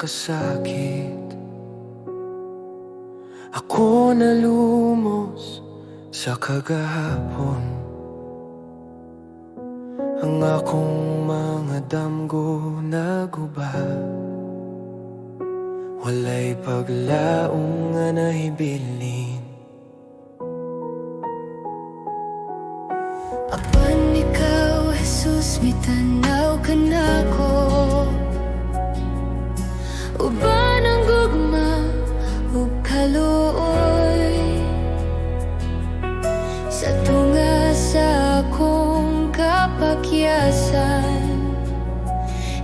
kasakit. Ako nalumos sa kagahapon. Ang akong mga damgo naguba. Walay paglaong nga nahibilin. Apan ikaw, Jesus, mitanaw ka na ko. Uban ang gugma ug kaluoy sa tunga sa akong kapakyasan.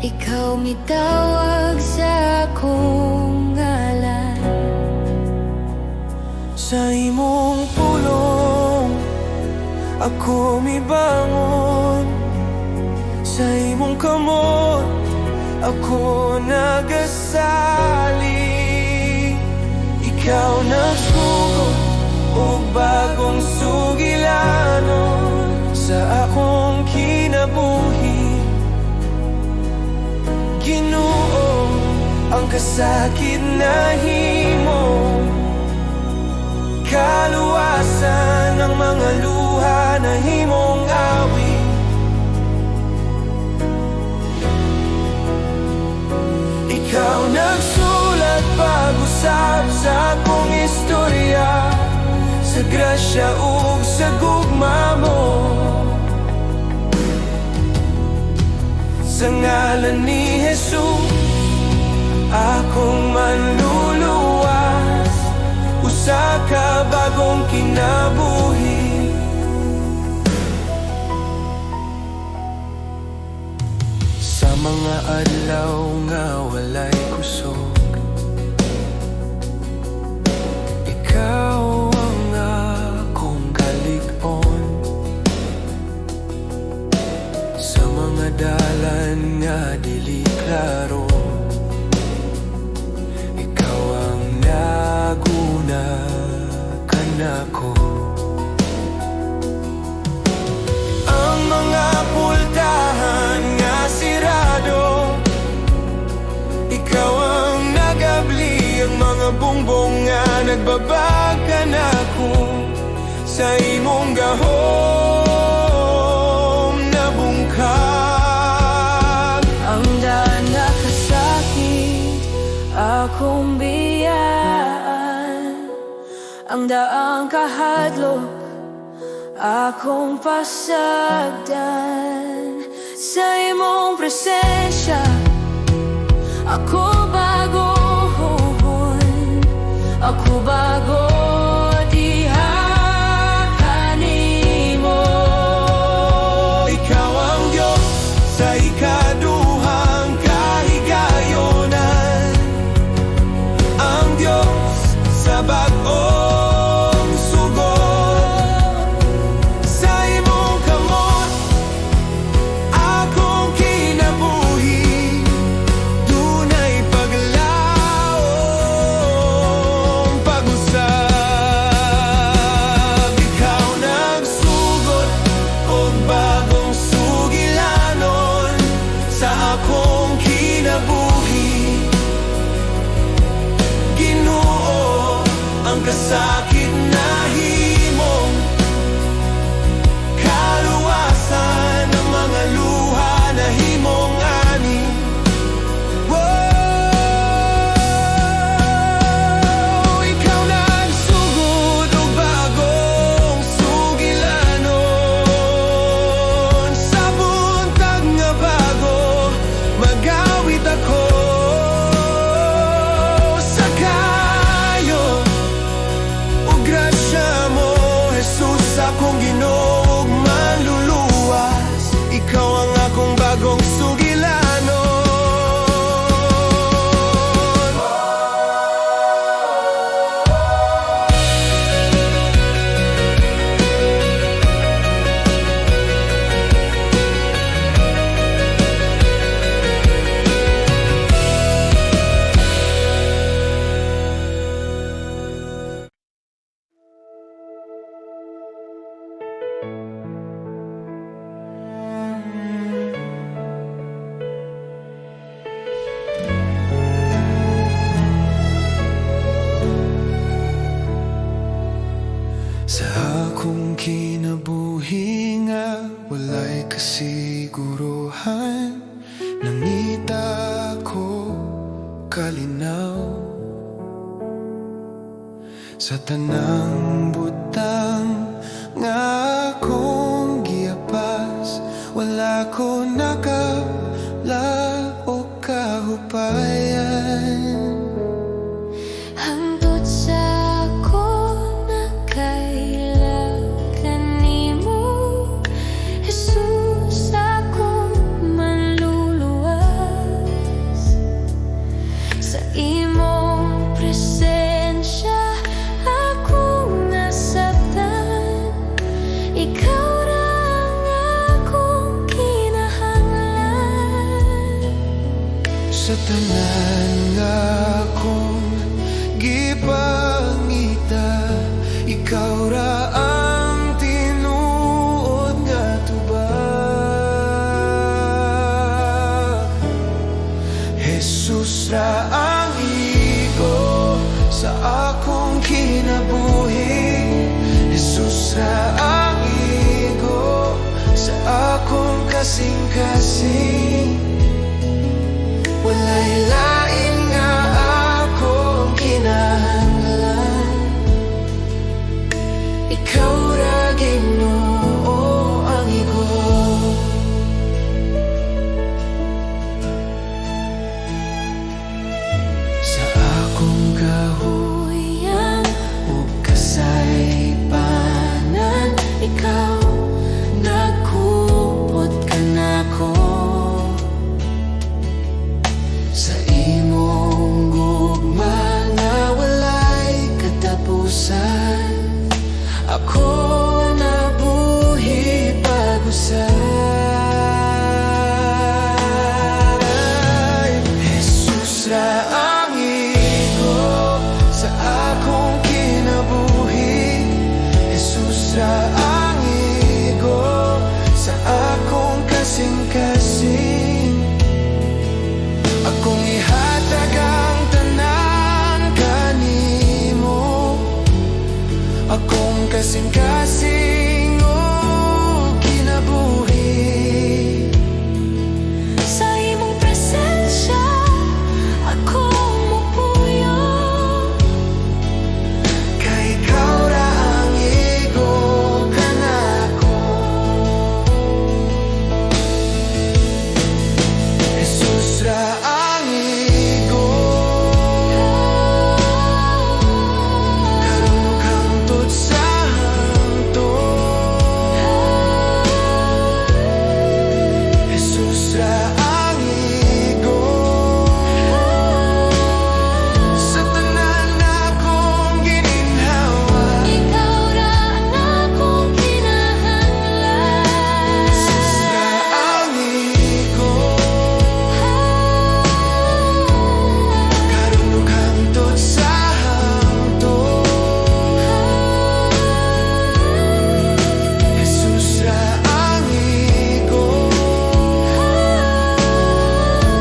Ikaw mitawag sa akong ngalan. Sa imong pulong ako mibangon. Sa imong kamot ako nagasali. Ikaw nagsugod og bagong sugilanon sa akong kinabuhi. Ginoo, ang kasakit na himo, kaluwasan ng mga luha na himong awi. Ikaw nagsulat pag-usab sa akong istorya, sa grasya ug sa gugma mo. Sa ngalan ni Jesus akong manluluwas, usa ka bagong kinabuhi. Sa mga adlaw nga walay kusog, ikaw ang akong kalig-on. Sa mga dalan nga dili klaro, ikaw ang naguna kanako. Ang mga pultahan nga sirado, ikaw ang nagabli. Ang mga bungbong nga nagbabaka nako sa imong gahom na bungkag. Ang daan na kasakit akong biyaan, ang daang kahadlok akong pasagdan. Sa imong presensya ako bagohon, ako bago diha kanimo. Ikaw ang Diyos sa ikaduhang kahigayonan, ang Diyos sa bag-ong sugod. Sa imong kamot akong kinabuhi, dunay paglaom pag-usab. Ikaw nagsugod og bagong sugilanon sa akong kinabuhi. Ginoo, ang kasakit na himong, kaluwasan ng mga luha na himong ani. Wow! Ikaw nagsugod og bagong sugilanon sa buntag nga bago, magawit ako sa kayo ug kalinaw sa tanang butang nga akong giapas. Wala ko nakalaog kahupayan. Hangtod sa ako nakailakan nimo, Jesus, akong manluluwas sa imong presensya. Akong nasabtan, ikaw ra ang akong kinahanglan. Sa tanan nga akong gipangita, ikaw ra ang tinuod nga tubag. Jesus ra ang igo sa akong kinabuhi. Jesus ra ang igo sa akong kasing-kasing. Walay lain nga akong kinahanglan. Ikaw ra Ginoo ang igo. Sa akong kahuyang ug kasaypanan, ikaw nagkupot ka nako. Sa imong gugma nga walay katapusan, ako nabuhi pag-usay. Jesus ra ang igo sa akong kinabuhi. Jesus ra ang igo sa akong kasing-kasing. Akong ihatag ang tanan kanimo, akong kasing-kasing o kinabuhi. Sa imong presensya, akong mupuyo. Kay ikaw ra ang igo ka nako. Jesus ra ang igo, karunong hangtod sa hangtod. Jesus ra ang igo sa tanan akong gininhawa. Ikaw ra ang akong kinahanglan. Jesus ra ang igo, karunong hangtod sa hangtod. Jesus ra ang igo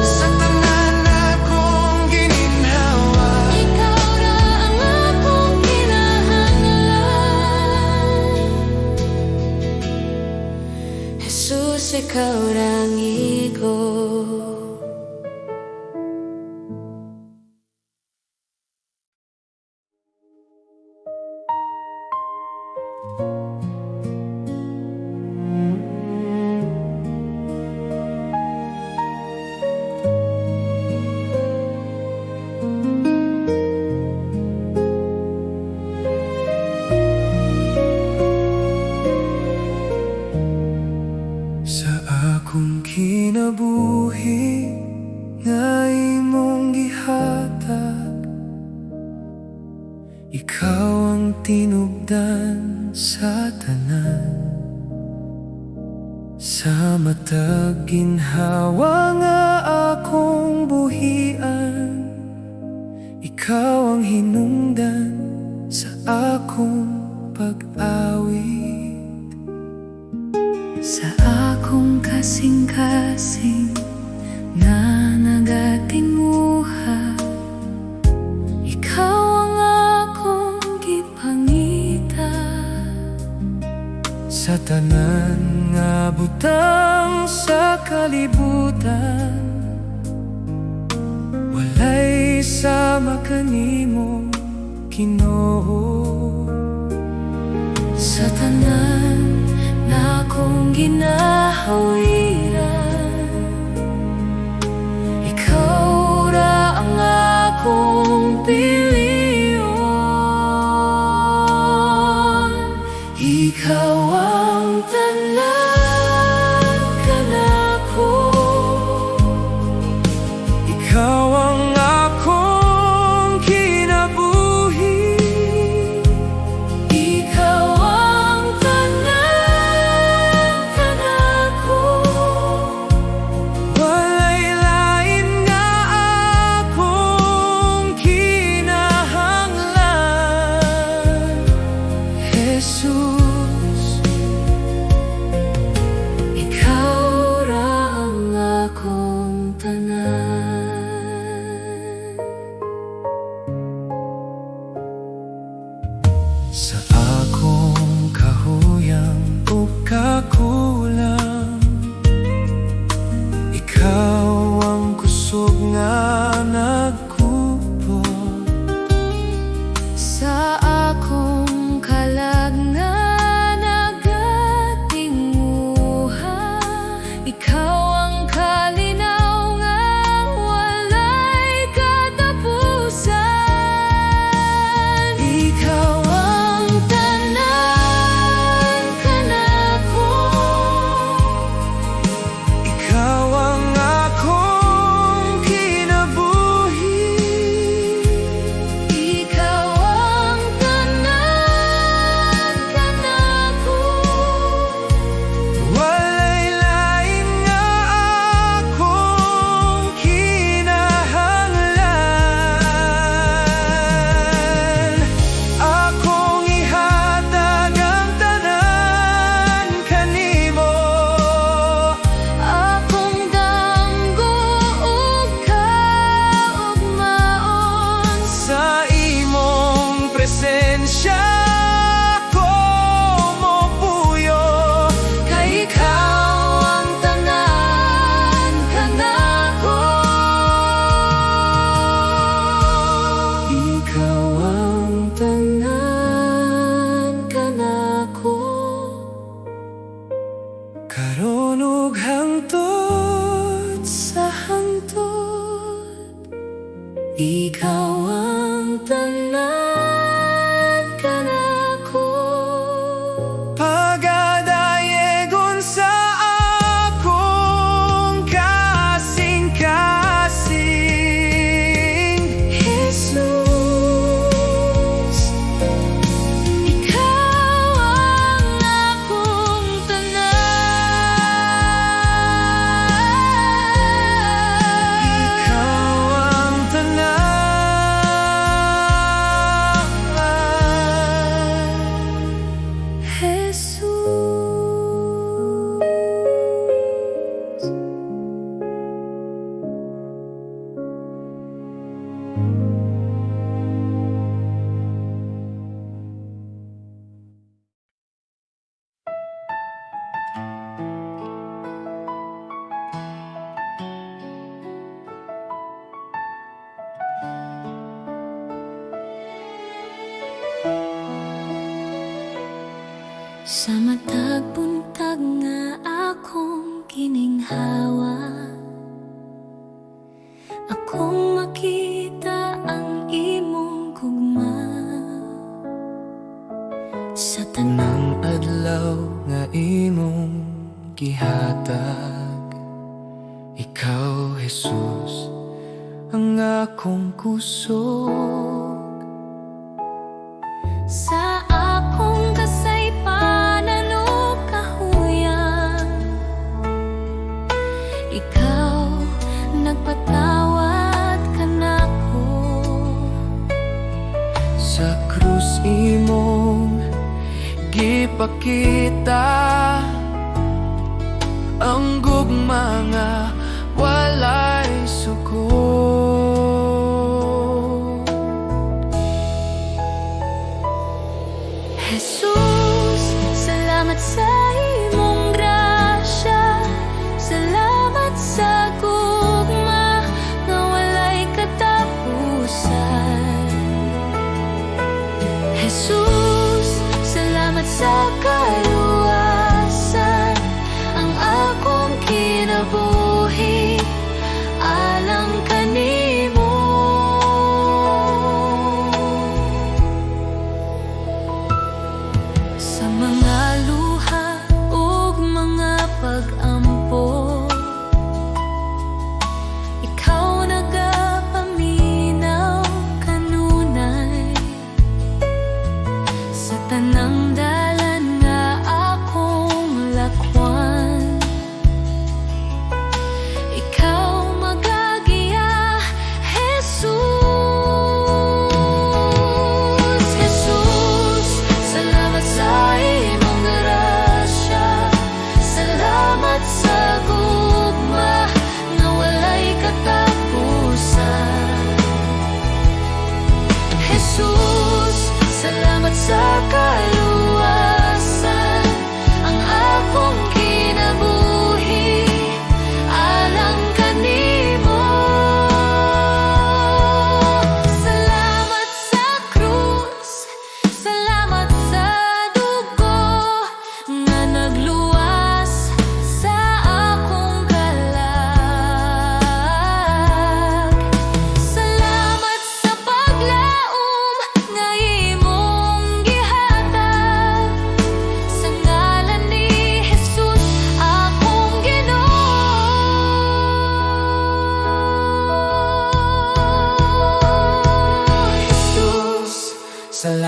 sa tanan akong gininhawa. Ikaw ra ang akong kinahanglan. Jesus, ikaw ra ang igo. Sa akong kinabuhi nga imong gihatag, ikaw ang tinubdan sa tanan. Sa matag ginhawa nga akong buhian, ikaw ang hinungdan sa akong pag-awit. Sa akong kasing-kasing na nagatinguha, ikaw ang akong gipangita. Sa tanan nga butang sa kalibutan, walay sama kanimo Ginoo. Sa tanan na akong ginahawiran, ikaw ra ang akong piliyon. Ikaw ang tanan kanako, Ikaw ang akong kinabuhi. ikaw ang tanan kanako. Walay lain nga akong kinahanglan, Jesus. Ikaw ra ang akong tanan. Sa akong kahuyang o kakulang, ikaw ang kusog nga nagkupot. Sa akong kalag na nagatinguha, ikaw ang kalinaw nga walay katapusan. Ikaw ang tanan kanako, Ikaw ang akong kinabuhi. ikaw ang tanan kanako. Walay lain nga akong kinahanglan. Akong ihatag ang tanan kanimo. Akong damgo ug kaugmaon, Sa imong presensya ko mopuyo. kay ikaw ang tanan kanako. Ikaw ang Tanan kanako, karon ug hangtod sa hangtod. Ikaw ang tanan kanako. pagadayegon sa akong kasing-kasing. Jesus, ikaw ang akong tanan. Ikaw ang tanan. Jesus. Sa matag buntag nga akong gininghawa, akong makita ang imong gugma. Sa Nang adlaw nga imong gihatag, ikaw Jesus ang akong kusog. sa akong kasaypanan o kahuyang, ikaw nagpatawad kanako. Sa krus imong gipakita ang gugma nga walay suko. Jesus, salamat sa imong grasya, salamat sa gugma nga walay katapos.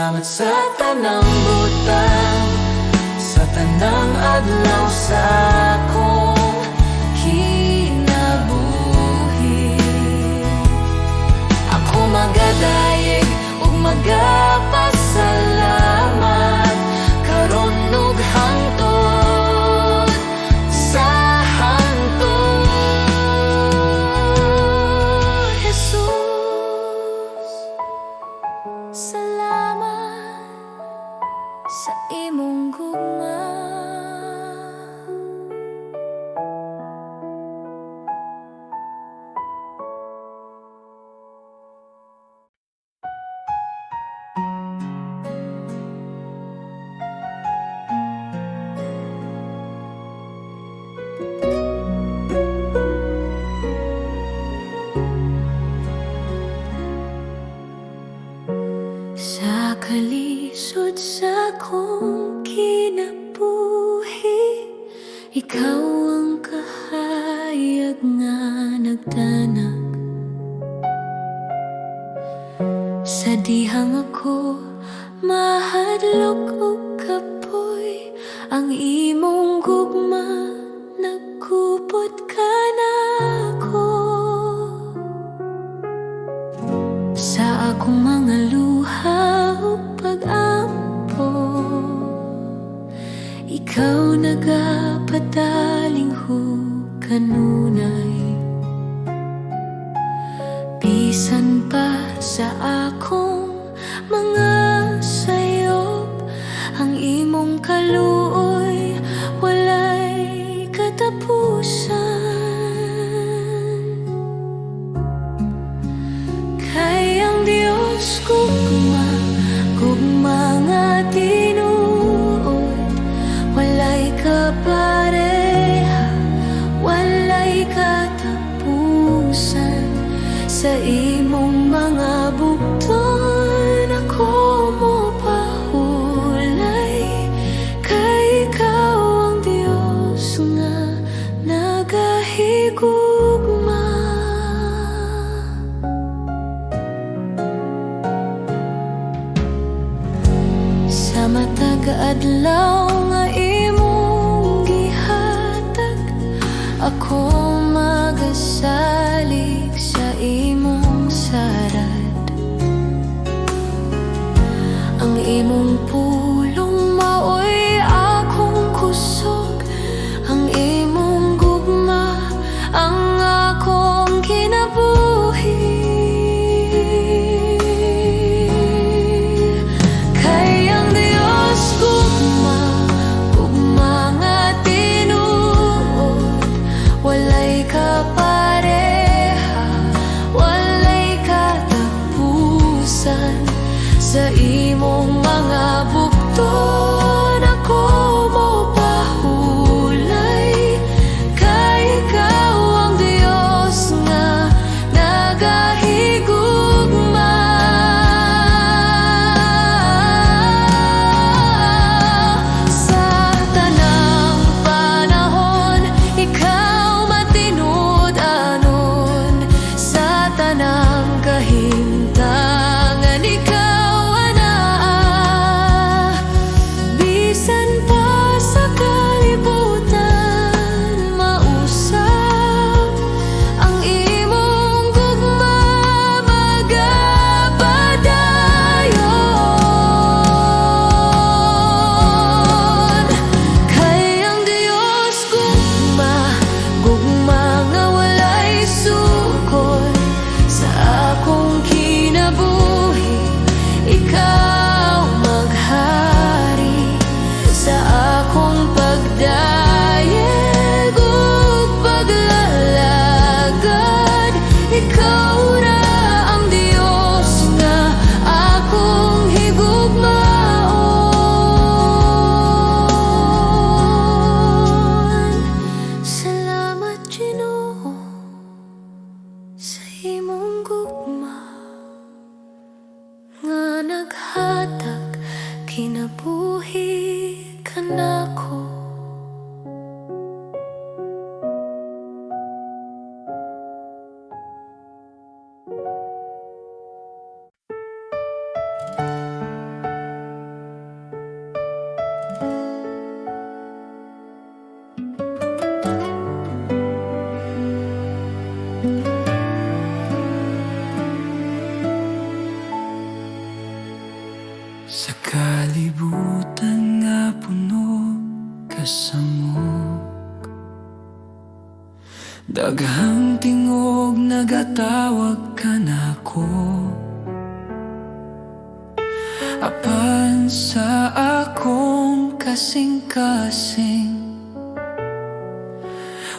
Salamat sa tanang butang, sa tanang adlaw sa akong kinabuhi. Ako magadayeg ug magapasalamat karon ug hangtod sa hangtod. Jesus, salamat sa imong gugma. Sa kalisod sa kong kinabuhi, ikaw ang kahayag nga nagtanag. Sa dihang ako mahadlok ug kapoy, ang imong gugma nagkupot ka nako. Sa akong mga luha ug pag-ampo, ikaw nagapadaling kanunay. Bisan pa sa akong mga sayop, ang imong kaluoy walay katapusan. Kay ang Dios gugma, gugma nga tinuod, walay kapareha, walay katapusan. Sa imong mga bugton ako mopahulay, kay ikaw ang Dios nga nagahigugma. Sa matag adlaw nga imong gihatag, ako magasalig sa imong sarad. Ang imong pulong maoy akong kusog, ang imong gugma ang akong kinabuhi. Kay ang Dios gugma, gugma nga tinuod, walay kapareha, walay katapusan. Sa imong mga bugton ako mopahulay, kay ikaw ang Dios nga nagahigugma. Sa tanang panahon, ikaw matinud anon. Sa tanang kahimtangan, ikaw anaa. Bisan pa sa kalibutan mausap, ang imong gugma magapadayon. Kay ang Dios gugma, gugma nga walay sukol. Sa akong kinabuhi, ikaw maghari. Sa akong pagdayeg ug paglalagad, ikaw ra ang Dios nga akong higugmaon. Salamat Ginoo sa imong gugma nga naghatag kinabuhi kanako. kalibutan nga puno kasamok. Daghang tingog nagatawag ka nako, apan sa akong kasing-kasing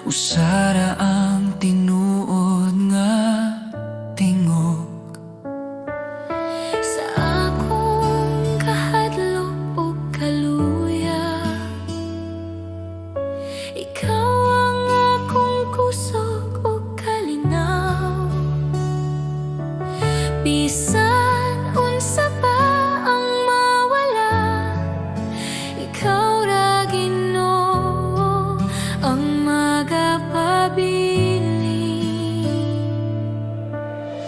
usara ang tinuod nga tingog. Sa akong kahadlok o kaluya, ikaw ang akong kusog o kalinaw. Bisan unsa pa ang mawala, ikaw ra Ginoo ang magapabiling.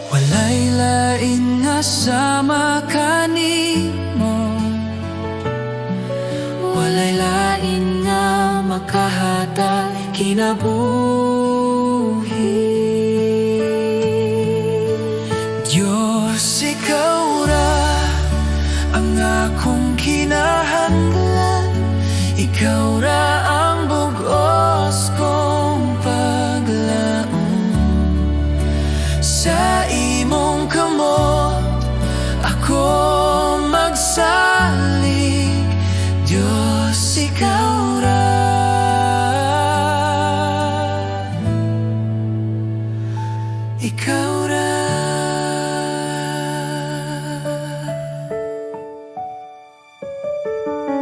Walay lain nga sama kanimo, walay lain nga makahatag kinabuhi. Diyos, ikaw ra ang akong kinahanglan, ikaw ra ang bugos kong paglaom. Sa imong kamot ako magsalig, Diyos, ikaw ra. Ikaw ra.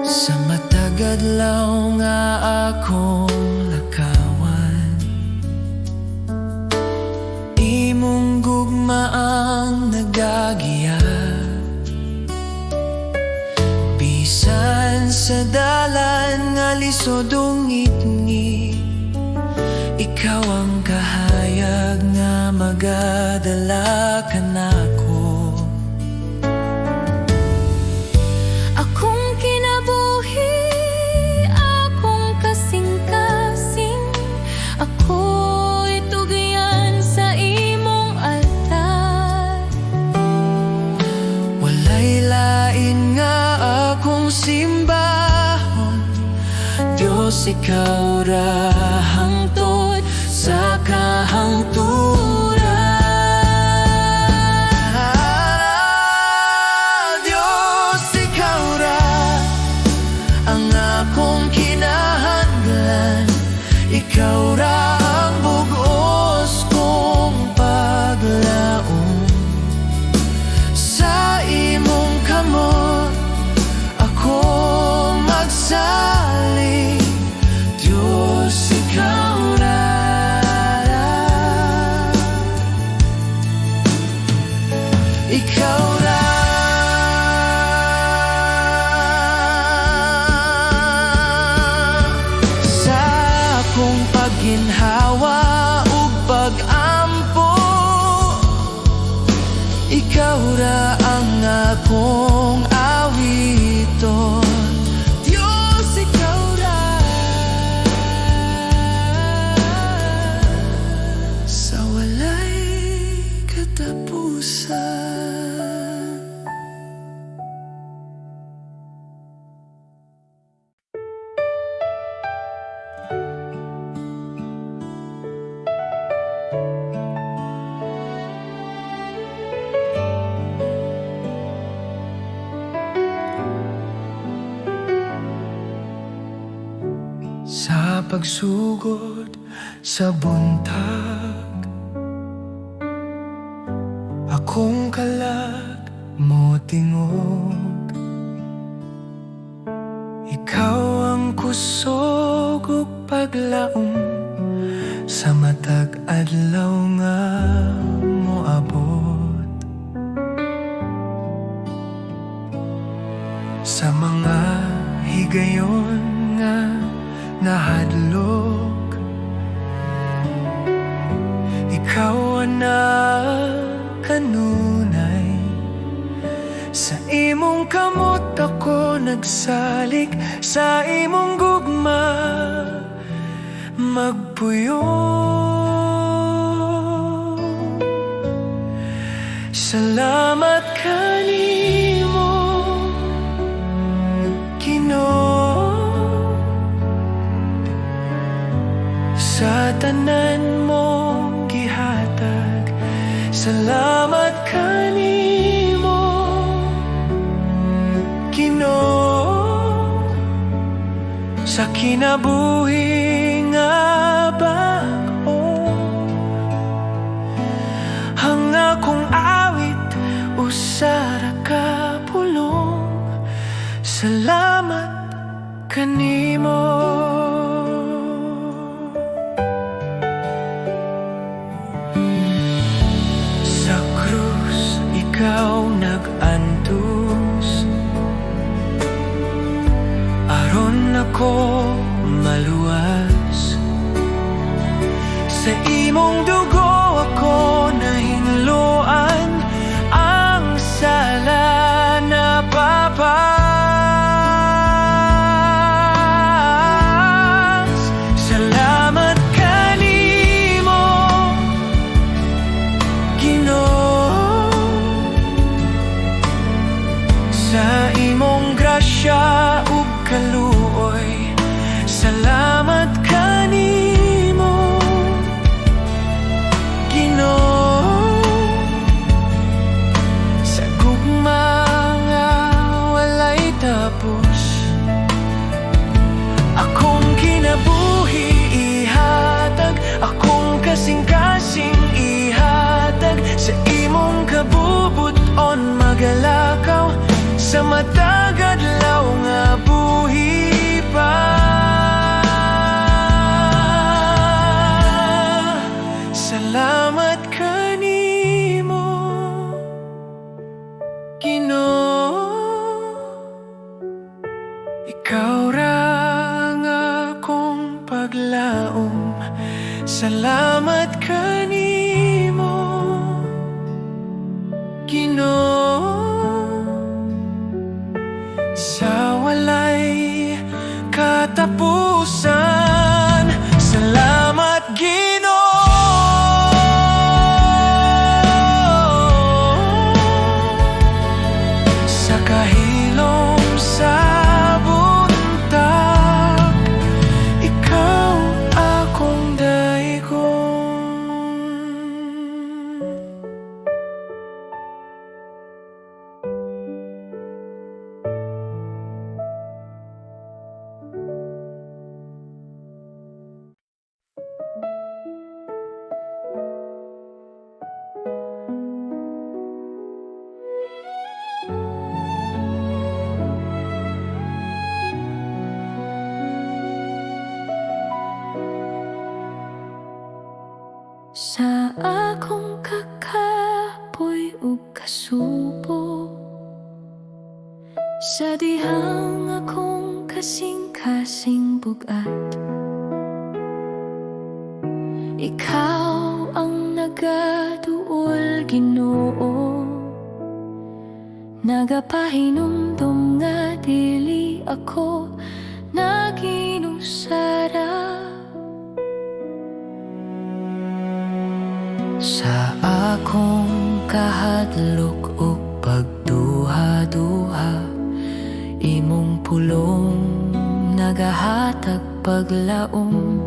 Sa matag adlaw nga akong lakawan, imong gugma ang nagagiya. Bisan sa dalan nga lisod ungit-ngit, ikaw ang kahayag nga magadala ka nako. Akong kinabuhi, akong kasing-kasing, ako'y tugyan sa imong altar. Walay lain nga akong simbahon, Diyos, ikaw ra hangtod sa kahangturan. Diyos, ikaw ra ang akong kinahanglan, ikaw ra ang bugos kong paglaom. Sa imong kamot ako magsalig, Diyos, ikaw ra. Ikaw ra. Sa akong pagginhawa ug pag-ampo, ikaw ra ang akong awiton, Diyos, ikaw ra. Sa walay katapusan. Sa pagsugod sa buntag, akong kalag mo tingog. Ikaw ang kusog ug paglaom, sa matag adlaw nga moabot. Sa mga higayon nga nahadlok, ikaw na kanunay. Sa imong kamot ako nagsalig, sa imong gugma magpuyo. Salamat kanimo, tanan mong gihatag. Salamat kanimo, Ginoo, sa kinabuhi nga bag-o. Ang akong awit usara ka pulong. Salamat kanimo. Sa krus ikaw nag-antos, aron ako maluwas. Sa imong dugo ako nahinluan, ang sala na papas. Salamat kanimo, Ginoo, sa imong grasya ug kaluoy. Salamat kanimo, Ginoo, sa gugma nga walay tapos. Akong kinabuhi ihatag, akong kasing-kasing ihatag. Sa imong kabubuton magalakaw, sa matagad law nga buhi pa. Salamat kanimo, Ginoo, ikaw ra ang akong paglaom. Salamat kanimo, Ginoo, sa walay katapusan. Salamat Ginoo, sa kahilom sa buntag. Ikaw akong daigon. Sa akong kakapoy ug kasubo, sa dihang akong kasing-kasing bugat, ikaw ang nagaduol, Ginoo, nagapahinumdum nga dili ako naginusara. Sa akong kahadlok ug pagduha-duha, imong pulong nagahatag paglaom.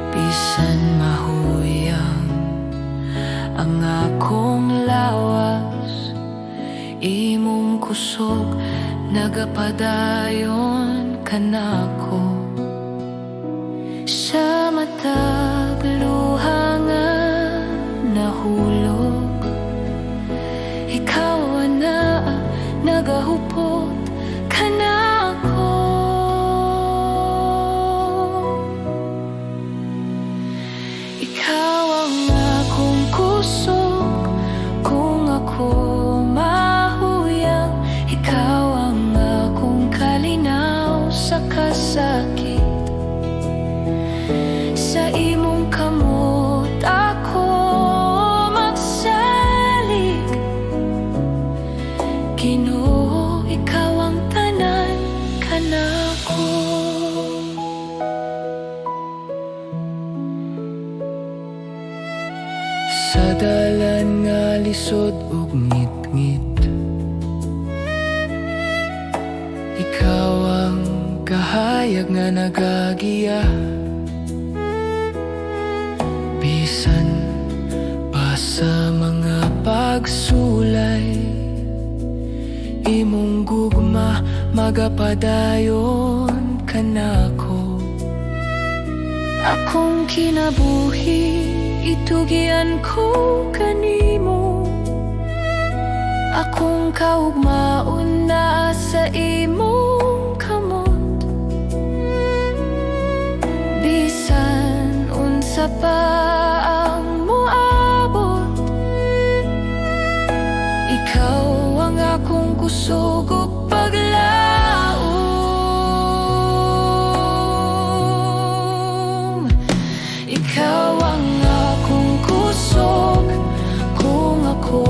Bisan mahuyang ang akong lawas, imong kusog nagapadayon kanako. Sa matag luha nga nahulog, ikaw na nagahupot kanako. Ikaw ang akong kusog kung ako mahuyang. Ikaw ang akong kalinaw sa kasakit. Sa imong kamot ako magsalig, Ginoo, ikaw ang tanan kanako. Sa dalan nga lisod ug ngit-ngit, ikaw ang kahayag nga nagagiya. pagsulay, imong gugma magapadayon kanako. Akong kinabuhi, itugian ko kanimo. Akong kaugmaon na sa imong kamot. Bisan unsa pa ang moabot, ikaw ang akong kusog ug paglaom. Ikaw ang akong kusog kung ako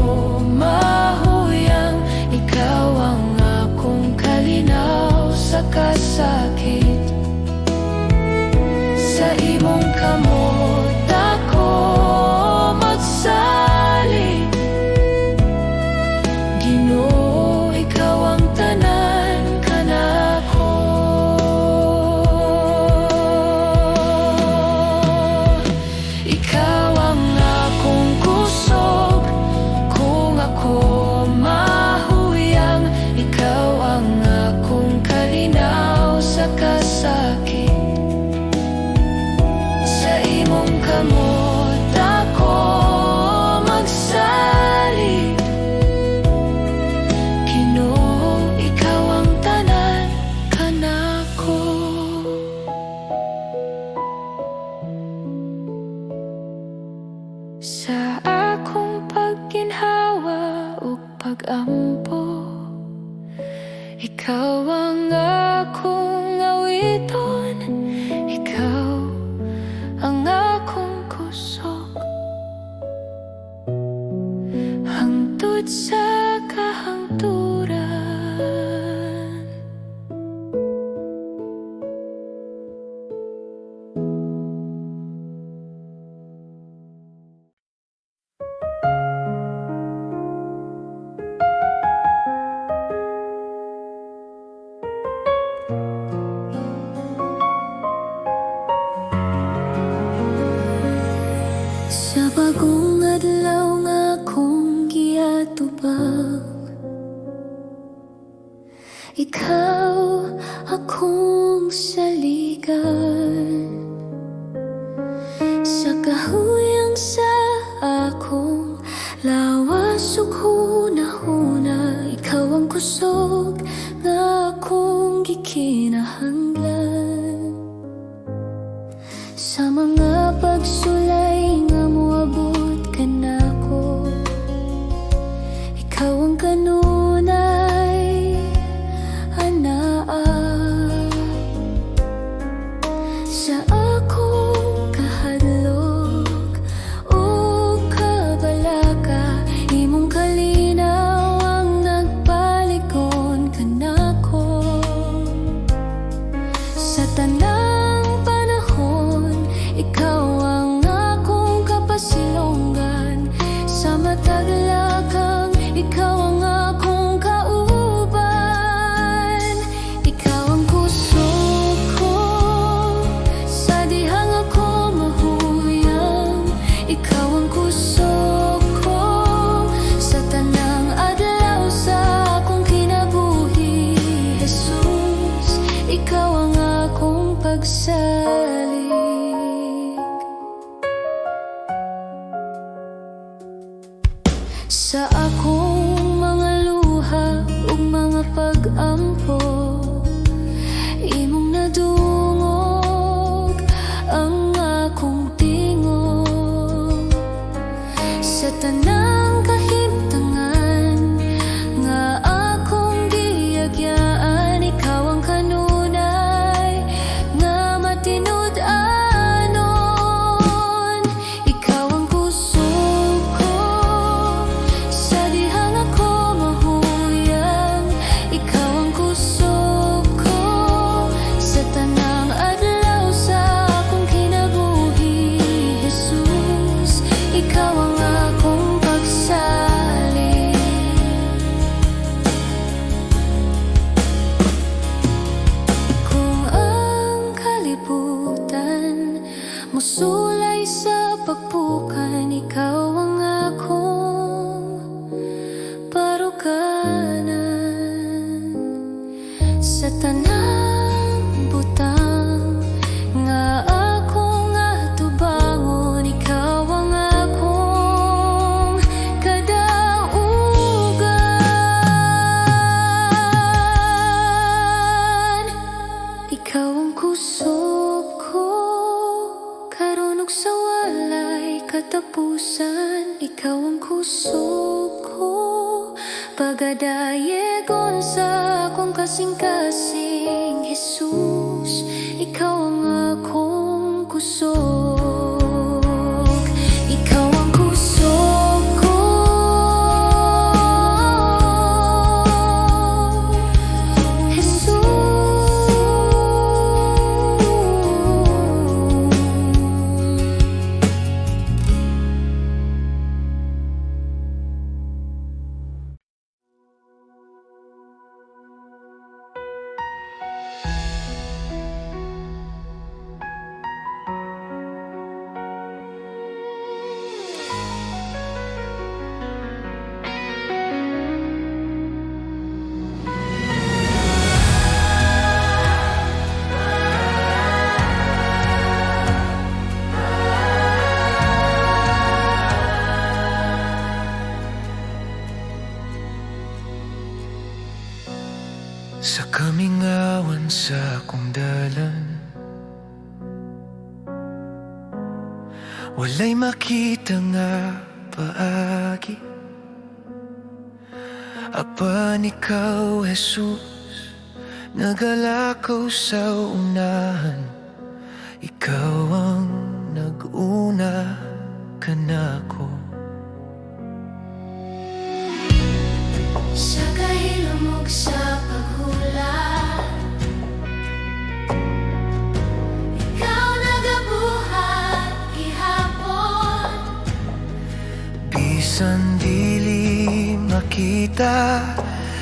mahuyang. Ikaw ang akong kalinaw sa kasakit. Sa imong kamot ako magsalig. Ginoo, ikaw ang tanan kanako. Ikaw ang akong kusog kung ako mahuyang. Ikaw ang akong kalinaw sa kasakit. Sa imong kamot ako magsalig. Ginoo, ikaw ang tanan kanako. Sa akong pagginhawa ug pag-ampo, ikaw ang akong awiton. Ikaw ang akong kusog hangtod sa kahangturan. Sa bagong adlaw nga akong giatubang, ikaw akong saligan. Sa kahuyang sa akong lawas ug hunahuna, ikaw ang kusog nga akong gikinahanglan. Sa mga pagsulay nga moabot kanako, ikaw ang kanunay anaa. Sa akong kahadlok o kabalaka, imong kalinaw ang nagpalikon kanako. Sa tanang panahon, ikaw ang akong kapasilonggan. Sa matag lakang, ikaw ang akong kauban. Ikaw ang kusog ko sa dihang ako mahuyang. Ikaw ang kusog ko sa tanang adlaw sa akong kinabuhi. Jesus, ikaw ang akong pagsalig. Sa akong mga luha ug mga pag-ampo, imong nadungog ang akong tingog. Sa tanang kahimtangan nga akong giagyaan, ikaw ang kanunay nga matinud-anon. Ikaw ang kusog ko sa dihang ako mahuyang. Ikaw ang kusog ko sa tanang adlaw sa akong kinabuhi. Jesus, ikaw ang akong pagsalig. kusog ko. Pagadayegon sa akong kasing-kasing Jesus, ikaw ang akong kusog. Ikaw ang kusog ko. Jesus. Sa kamingawan sa akong dalan, walay makita nga paagi. Apan ikaw, Jesus, nagalakaw sa unahan. Ikaw ang nag-una kanako. Sa kahilomog sa paghula, ikaw nagabuhat gihapon. Bisan dili makita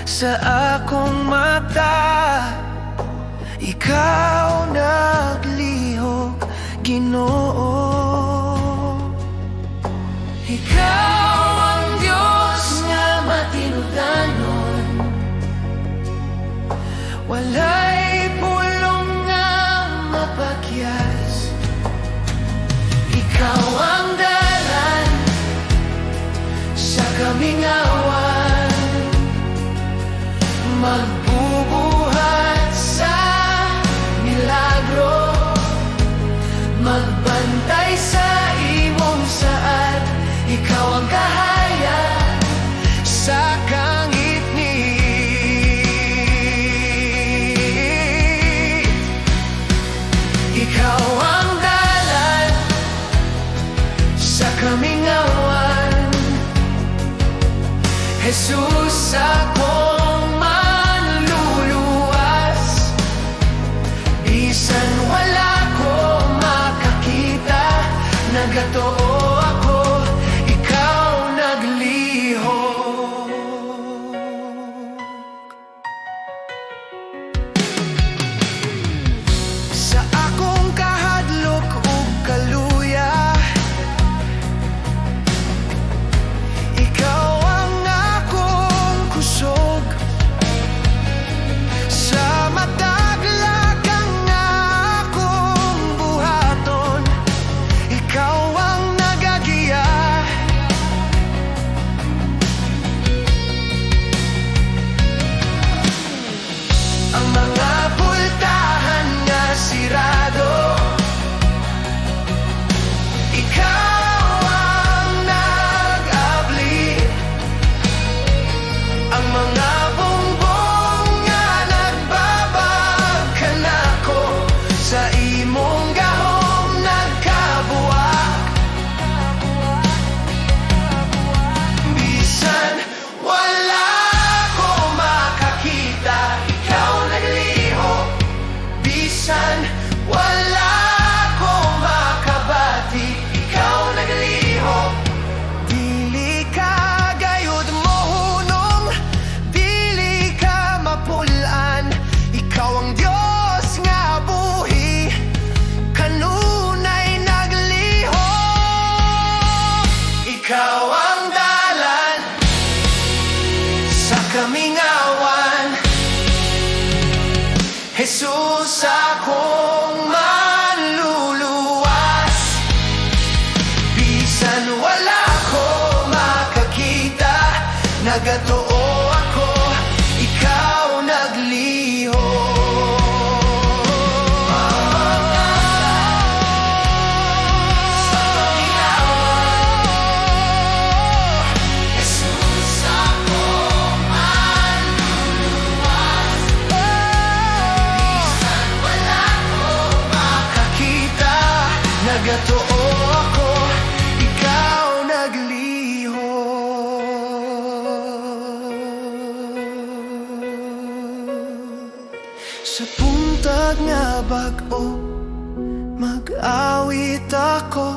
sa akong mata, ikaw naglihok, Ginoo. Ikaw ang Diyos nga matinudanon, walay pulong nga mapakyas. Ikaw ang dalan sa kamingawan, magbubuhat sa milagro, magbantay sa imong saad. Ikaw ang kahayag sa kangit-ngit. Ikaw ang dalan sa kamingawan, Jesus akong manluluwas. Bisan wala ko makakita, nagatoo ako, ikaw naglihok. Sa akong kahadlok ug kaluya, ikaw ang akong kusog. Sa matag lakang akong buhaton, ikaw ang nagagiya. Ang mga pultahan nga sirado, ikaw ang nag-abli. Ang mga bongbong nga nagbabag kanako, sa imong gahom nagkabuak. Bisan wala ko makakita, ikaw naglihok. Bisan wala ko makabati, ikaw naglihok. Dili ka gayud mohunong, dili ka mapulan. Ikaw ang Diyos nga buhi, kanunay naglihok. Ikaw ang dalan sa kamingawan, Jesus akong manluluwas. Bisan wala ko makakita, nagatoo ako, ikaw naglihok. Sa kamingawan, Sa buntag nga bag-o mag-awit ako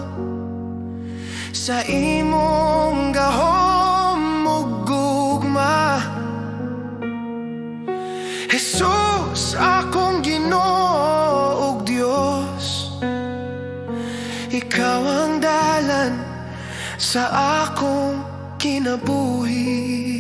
sa imong gahom ug gugma. Jesus, akong Ginoo ug Dios, ikaw ang dalan sa akong kinabuhi.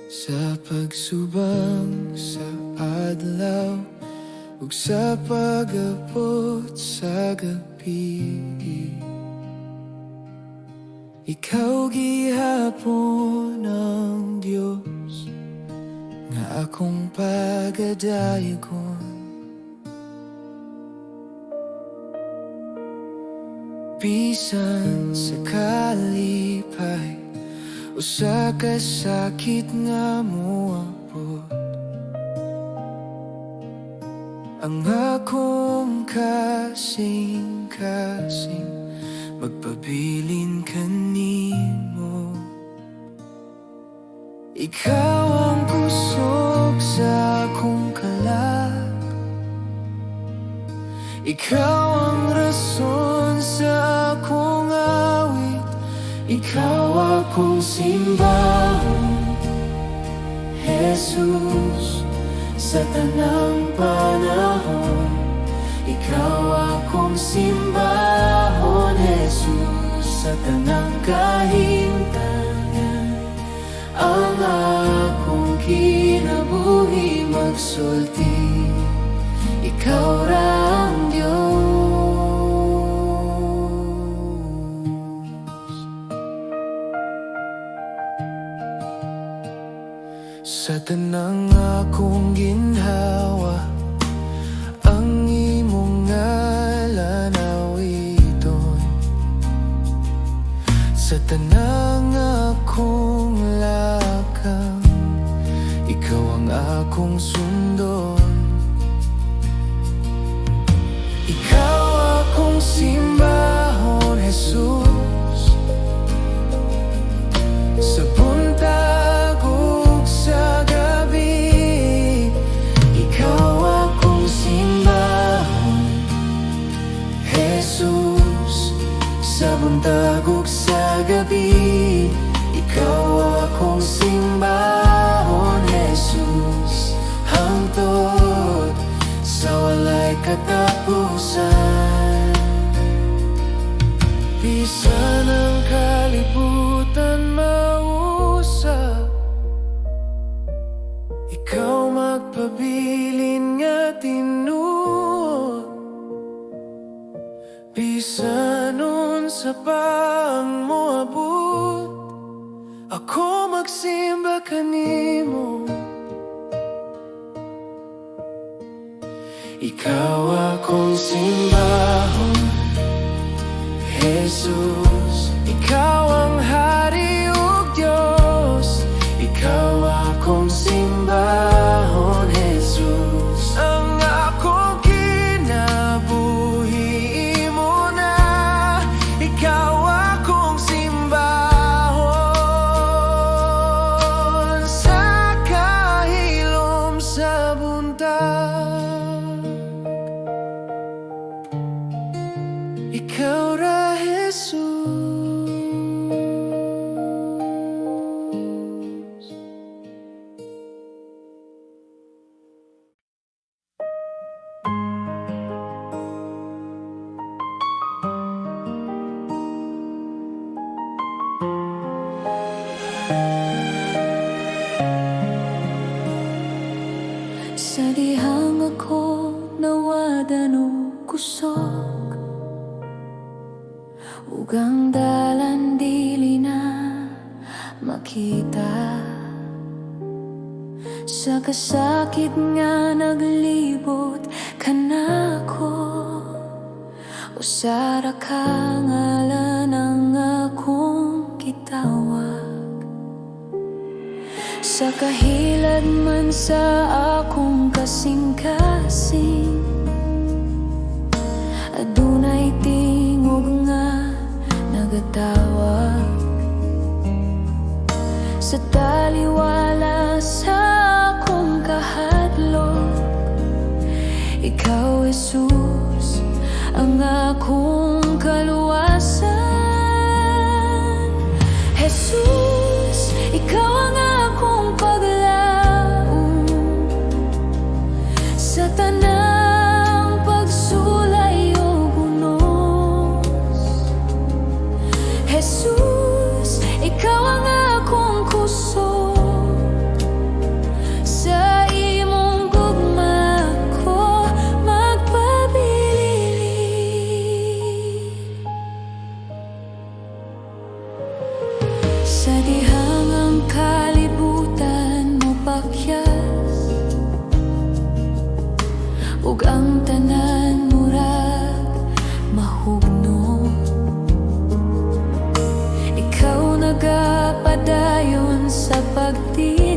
Sa pagsubang sa adlaw ug sa pag-abot sa gabi, ikaw gihapon ang Dios nga akong pagadayogon. Bisan sa kalipay o sa kasakit nga moabot, ang akong kasing-kasing magpabilin kanimo. Ikaw ang kusog sa akong kalag, ikaw ang rason sa akong awit, ikaw akong simbahon, Jesus, sa tanang panahon. Ikaw akong simbahon, Jesus, sa tanang kahimtangan. Ang akong kinabuhi magsulti, ikaw ra ang Diyos. Sa tanang akong ginhawa, ang imong ngalan awiton. Sa tanang akong lakang, ikaw ang akong sundon. Ikaw akong simbahon, Jesus, sa buntag ug sa gabi. Ikaw akong simbahon, Jesus, sa buntag ug sa gabi. Ikaw akong simbahon, Jesus, hangtod sa walay katapusan. Bisan ang kalibutan mausap, ikaw magpabilin nga tinuod. Bisan unsa pa ang moabot, ako magsimba kanimo. Ikaw akong simbahon, Jesus, ikaw ang hari ug Diyos. Ikaw akong simbahon, Jesus, ang akong kinabuhi mo na. Ikaw akong simbahon sa kahilom sa buntag. Ikaw ra, Jesus. Sa dihang ako nawadan og kusog, ug ang dalan dili na makita. Sa kasakit nga naglibot kanako, usara ka ngalan ang akong gitawag. Sa kahilad man sa akong kasing-kasing, adunay tingog nga nagatawag. Sa taliwala sa akong kahadlok, ikaw, Jesus, ang akong kaluwasan. Jesus, ikaw ang akong paglaom sa tanang pagsulay o gunos. Jesus, ikaw ang akong kusog, sa imong gugma ko magpabilin. Sa dihangang kalibutan mo pakyas, ug ang tanan murag mahugno. Ikaw nagapadayon sa pagtiis,